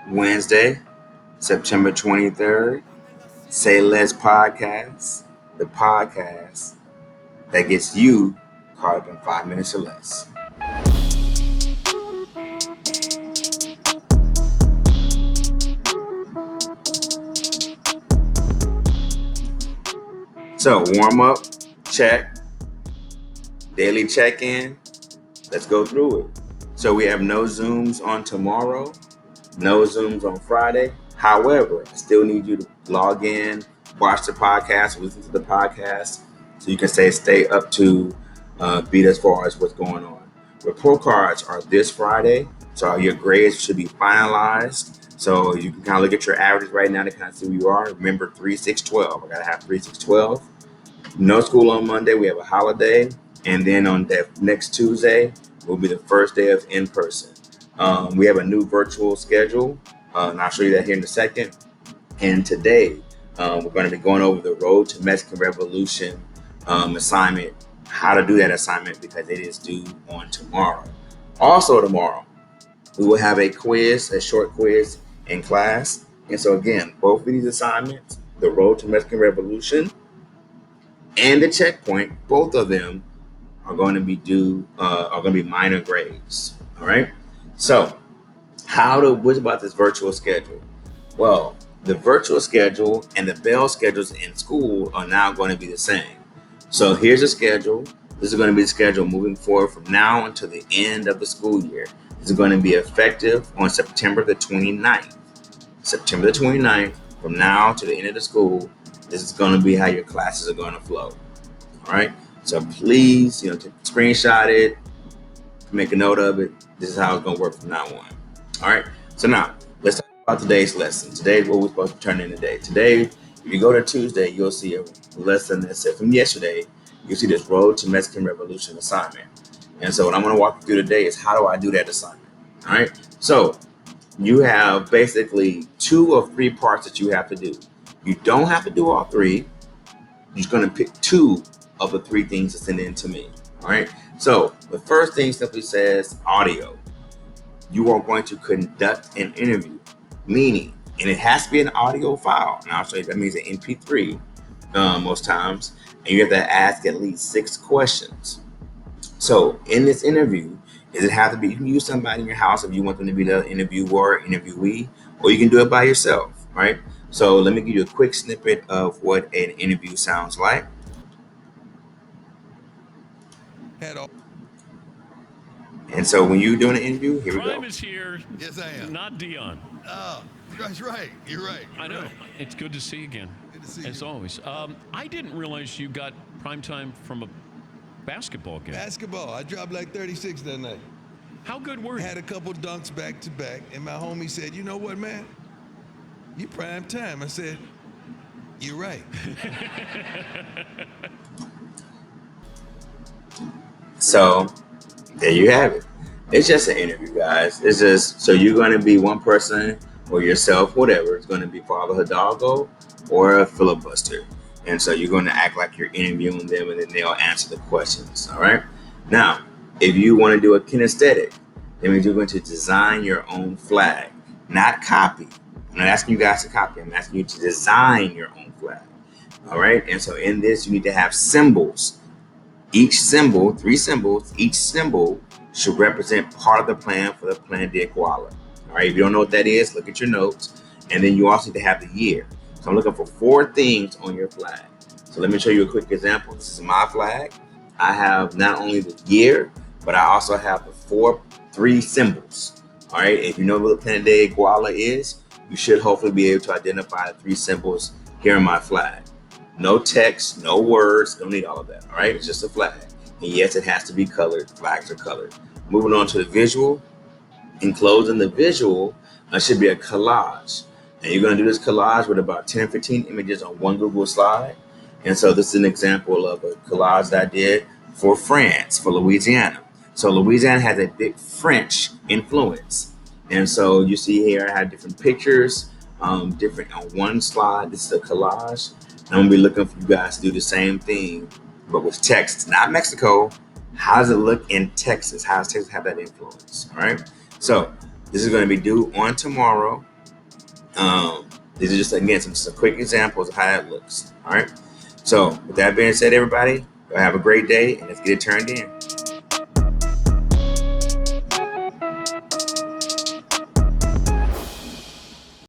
Wednesday, September 23rd. Say Less Podcast, the podcast that gets you caught up in 5 minutes or less. So, warm up, check, daily check in. Let's go through it. So, we have no Zooms on tomorrow, no Zooms on Friday. However, I still need you to log in, watch the podcast, listen to the podcast, so you can stay up to beat as far as what's going on. Report cards are this Friday, so your grades should be finalized. So you can kind of look at your averages right now to kind of see who you are. Remember 3, 6, 12. I gotta have 3, 6, 12. No school on Monday. We have a holiday, and then on that next Tuesday will be the first day of in person. We have a new virtual schedule, and I'll show you that here in a second. And today, we're going to be going over the Road to Mexican Revolution assignment, how to do that assignment because it is due on tomorrow. Also tomorrow, we will have a quiz, a short quiz in class. And so again, both of these assignments, the Road to Mexican Revolution and the checkpoint, both of them are going to be minor grades. All right. So what about this virtual schedule? Well, the virtual schedule and the Bell schedules in school are now going to be the same. So here's a schedule. This is going to be the schedule moving forward from now until the end of the school year. This is going to be effective on September the 29th. September the 29th, from now to the end of the school, this is going to be how your classes are going to flow. All right. So please, screenshot it, make a note of it. This is how it's going to work from now on. All right. So now let's talk about today's lesson. Today is what we're supposed to turn in today. Today, if you go to Tuesday, you'll see a lesson that said from yesterday, you'll see this Road to Mexican Revolution assignment. And so what I'm going to walk you through today is how do I do that assignment? All right. So you have basically 2 or 3 parts that you have to do. You don't have to do all 3. You're just going to pick 2 of the 3 things to send in to me. All right. So the first thing simply says audio. You are going to conduct an interview, meaning, and it has to be an audio file. And I'll show you that means an MP3 most times. And you have to ask at least 6 questions. So in this interview, does it have to be, you can use somebody in your house if you want them to be the interviewer, interviewee, or you can do it by yourself, right? So let me give you a quick snippet of what an interview sounds like. And so when you're doing an interview, here we go. Prime is here. Yes, I am. Not Dion. Oh, that's right. You're right. I know. Right. It's good to see you again. Good to see as you. always. I didn't realize you got prime time from a basketball game. Basketball. I dropped like 36 that night. How good were you? Had a couple dunks back to back, and my homie said, "You know what, man? You prime time." I said, "You're right." So there you have it. It's just an interview, guys. It's just so you're going to be one person or yourself, whatever. It's going to be Father Hidalgo or a filibuster. And so you're going to act like you're interviewing them and then they'll answer the questions. All right. Now, if you want to do a kinesthetic, that means you're going to design your own flag, not copy. I'm not asking you guys to copy. I'm asking you to design your own flag. All right. And so in this, you need to have symbols. Each symbol, 3 symbols, each symbol should represent part of the plan for the Plan de Iguala. All right, if you don't know what that is, look at your notes. And then you also need to have the year. So I'm looking for 4 things on your flag. So let me show you a quick example. This is my flag. I have not only the year, but I also have the 3 symbols. All right, if you know what the Plan de Iguala is, you should hopefully be able to identify the 3 symbols here on my flag. No text, no words, don't need all of that. All right, it's just a flag. And yes, it has to be colored. Flags are colored. Moving on to the visual. Enclosed in the visual should be a collage. And you're going to do this collage with about 10 or 15 images on one Google slide. And so this is an example of a collage that I did for France, for Louisiana. So Louisiana has a big French influence. And so you see here, I have different pictures, different on one slide. This is a collage. And I'm going to be looking for you guys to do the same thing, but with text, not Mexico. How does it look in Texas? How does Texas have that influence? All right. So this is going to be due on tomorrow. These are just, again, some quick examples of how it looks. All right. So with that being said, everybody, have a great day and let's get it turned in.